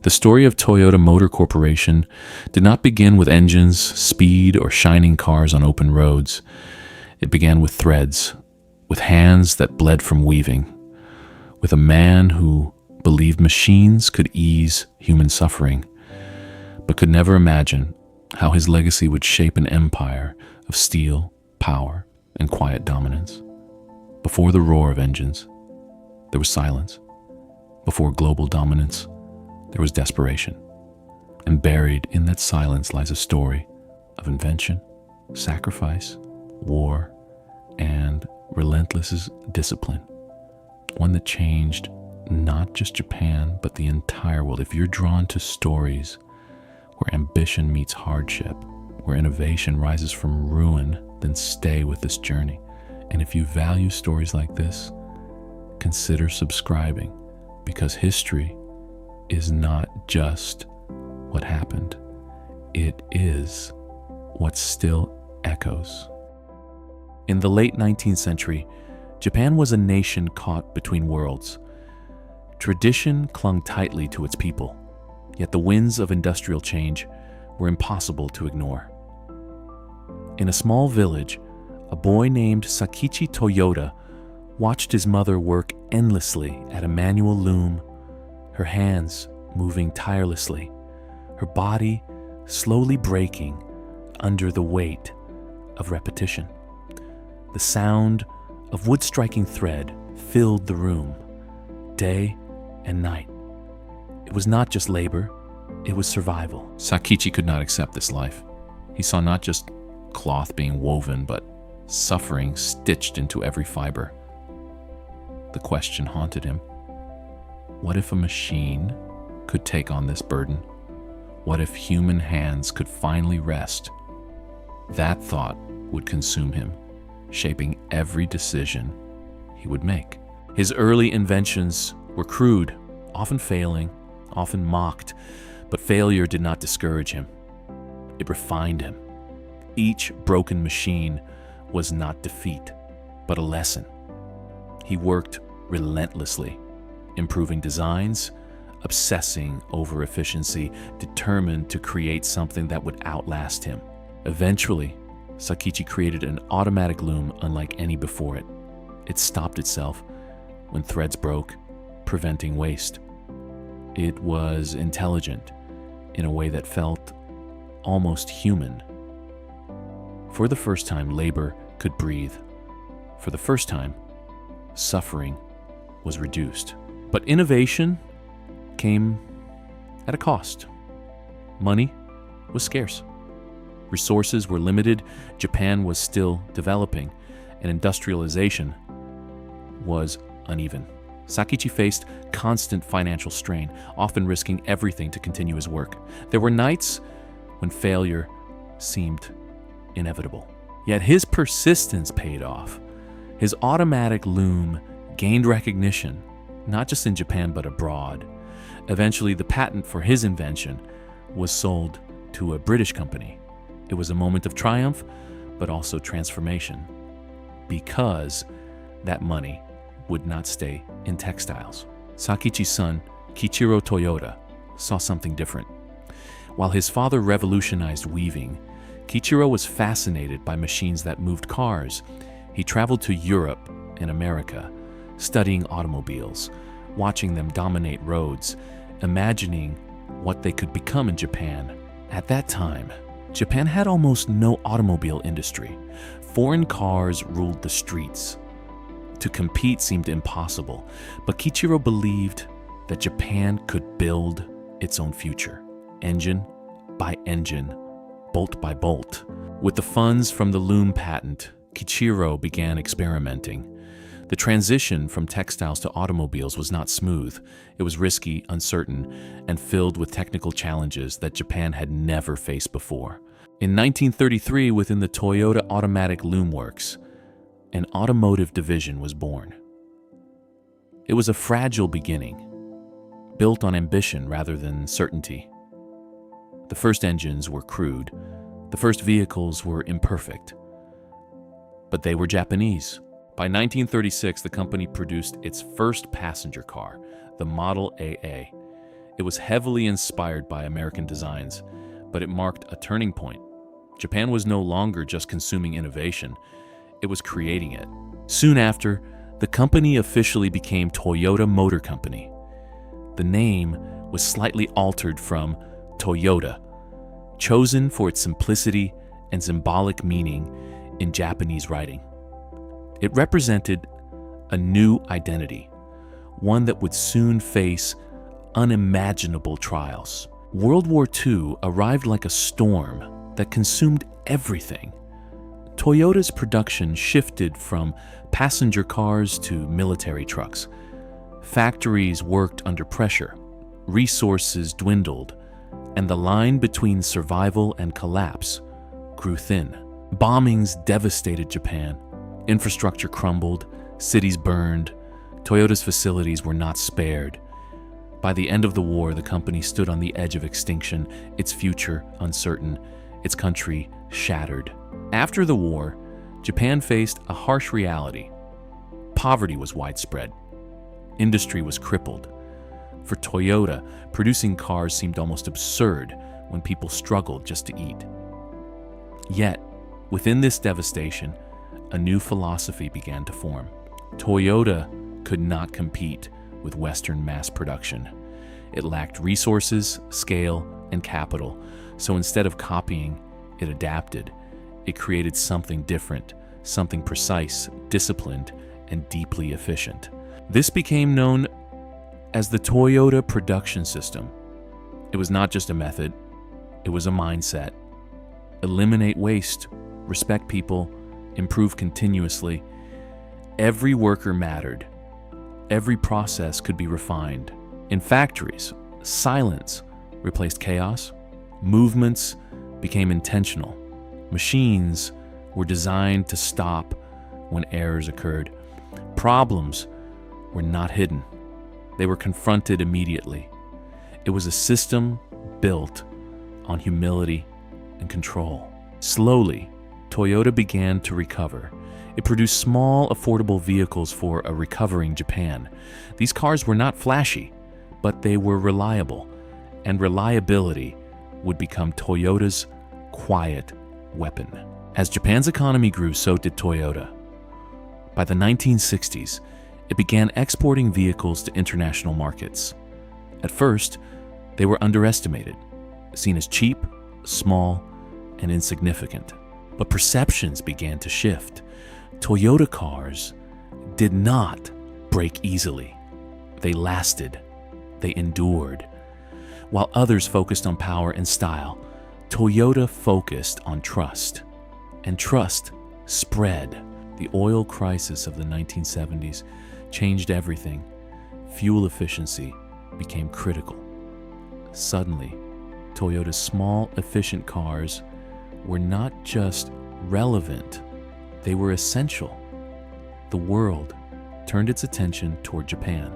The story of Toyota Motor Corporation did not begin with engines, speed, or shining cars on open roads. It began with threads, with hands that bled from weaving, with a man who believed machines could ease human suffering, but could never imagine how his legacy would shape an empire of steel, power, and quiet dominance. Before the roar of engines, there was silence. Before global dominance, there was desperation. And buried in that silence lies a story of invention, sacrifice, war, and relentless discipline. One that changed not just Japan, but the entire world. If you're drawn to stories where ambition meets hardship, where innovation rises from ruin, then stay with this journey. And if you value stories like this, consider subscribing, because history is not just what happened. It is what still echoes. In the late 19th century, Japan was a nation caught between worlds. Tradition clung tightly to its people, yet the winds of industrial change were impossible to ignore. In a small village, a boy named Sakichi Toyota watched his mother work endlessly at a manual loom, her hands moving tirelessly, her body slowly breaking under the weight of repetition. The sound of wood striking thread filled the room, day and night. It was not just labor, it was survival. Sakichi could not accept this life. He saw not just cloth being woven, but suffering stitched into every fiber. The question haunted him. What if a machine could take on this burden? What if human hands could finally rest? That thought would consume him, shaping every decision he would make. His early inventions were crude, often failing, often mocked, but failure did not discourage him. It refined him. Each broken machine was not defeat, but a lesson. He worked relentlessly, improving designs, obsessing over efficiency, determined to create something that would outlast him. Eventually, Sakichi created an automatic loom unlike any before it. It stopped itself when threads broke, preventing waste. It was intelligent in a way that felt almost human. For the first time, labor could breathe. For the first time, suffering was reduced. But innovation came at a cost. Money was scarce. Resources were limited. Japan was still developing, and industrialization was uneven. Sakichi faced constant financial strain, often risking everything to continue his work. There were nights when failure seemed inevitable. Yet his persistence paid off. His automatic loom gained recognition, not just in Japan but abroad. Eventually, the patent for his invention was sold to a British company. It was a moment of triumph, but also transformation, because that money would not stay in textiles. Sakichi's son, Kichiro Toyota, saw something different. While his father revolutionized weaving, Kichiro was fascinated by machines that moved cars. He traveled to Europe and America, studying automobiles, watching them dominate roads, imagining what they could become in Japan. At that time, Japan had almost no automobile industry. Foreign cars ruled the streets. To compete seemed impossible, but Kichiro believed that Japan could build its own future, engine by engine, bolt by bolt. With the funds from the loom patent, Kichiro began experimenting. The transition from textiles to automobiles was not smooth. It was risky, uncertain, and filled with technical challenges that Japan had never faced before. In 1933, within the Toyota Automatic Loom Works, an automotive division was born. It was a fragile beginning, built on ambition rather than certainty. The first engines were crude, the first vehicles were imperfect, but they were Japanese. By 1936, the company produced its first passenger car, the Model AA. It was heavily inspired by American designs, but it marked a turning point. Japan was no longer just consuming innovation, it was creating it. Soon after, the company officially became Toyota Motor Company. The name was slightly altered from Toyota, chosen for its simplicity and symbolic meaning in Japanese writing. It represented a new identity, one that would soon face unimaginable trials. World War II arrived like a storm that consumed everything. Toyota's production shifted from passenger cars to military trucks. Factories worked under pressure, resources dwindled, and the line between survival and collapse grew thin. Bombings devastated Japan. Infrastructure crumbled, cities burned. Toyota's facilities were not spared. By the end of the war, the company stood on the edge of extinction, its future uncertain, its country shattered. After the war, Japan faced a harsh reality. Poverty was widespread. Industry was crippled. For Toyota, producing cars seemed almost absurd when people struggled just to eat. Yet, within this devastation, a new philosophy began to form. Toyota could not compete with Western mass production. It lacked resources, scale, and capital, so instead of copying, it adapted. It created something different, something precise, disciplined, and deeply efficient. This became known as the Toyota production system. It was not just a method, it was a mindset. Eliminate waste, respect people, improve continuously. Every worker mattered. Every process could be refined. In factories, silence replaced chaos. Movements became intentional. Machines were designed to stop when errors occurred. Problems were not hidden. They were confronted immediately. It was a system built on humility and control. Slowly, Toyota began to recover. It produced small, affordable vehicles for a recovering Japan. These cars were not flashy, but they were reliable, and reliability would become Toyota's quiet weapon. As Japan's economy grew, so did Toyota. By the 1960s, it began exporting vehicles to international markets. At first, they were underestimated, seen as cheap, small, and insignificant. But perceptions began to shift. Toyota cars did not break easily. They lasted. They endured. While others focused on power and style, Toyota focused on trust. And trust spread. The oil crisis of the 1970s changed everything. Fuel efficiency became critical. Suddenly, Toyota's small, efficient cars were not just relevant, they were essential. The world turned its attention toward Japan.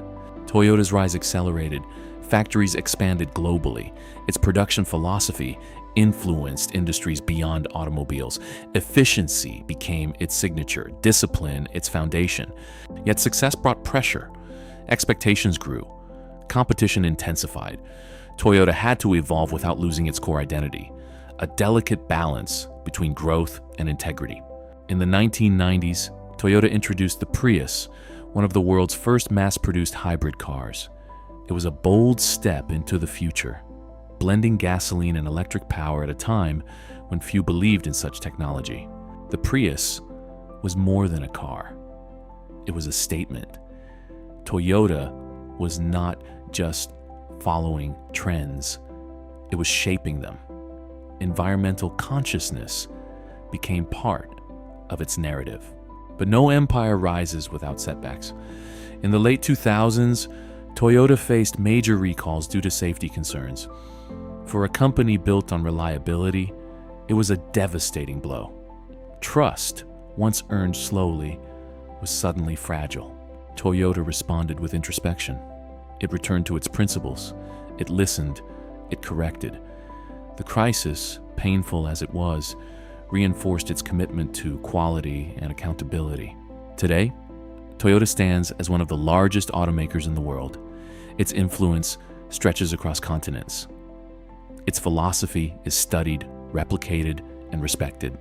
Toyota's rise accelerated. Factories expanded globally. Its production philosophy influenced industries beyond automobiles. Efficiency became its signature, discipline its foundation. Yet success brought pressure. Expectations grew. Competition intensified. Toyota had to evolve without losing its core identity, a delicate balance between growth and integrity. In the 1990s, Toyota introduced the Prius, one of the world's first mass-produced hybrid cars. It was a bold step into the future, blending gasoline and electric power at a time when few believed in such technology. The Prius was more than a car. It was a statement. Toyota was not just following trends, it was shaping them. Environmental consciousness became part of its narrative. But no empire rises without setbacks. In the late 2000s, Toyota faced major recalls due to safety concerns. For a company built on reliability, it was a devastating blow. Trust, once earned slowly, was suddenly fragile. Toyota responded with introspection. It returned to its principles. It listened. It corrected. The crisis, painful as it was, reinforced its commitment to quality and accountability. Today, Toyota stands as one of the largest automakers in the world. Its influence stretches across continents. Its philosophy is studied, replicated, and respected.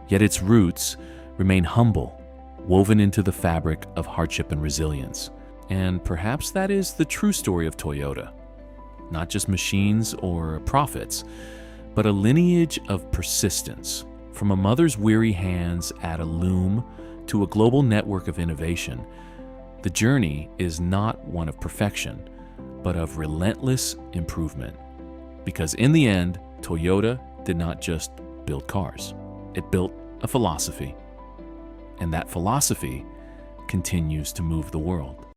Yet its roots remain humble, woven into the fabric of hardship and resilience. And perhaps that is the true story of Toyota. Not just machines or profits, but a lineage of persistence. From a mother's weary hands at a loom to a global network of innovation, the journey is not one of perfection, but of relentless improvement. Because in the end, Toyota did not just build cars. It built a philosophy. And that philosophy continues to move the world.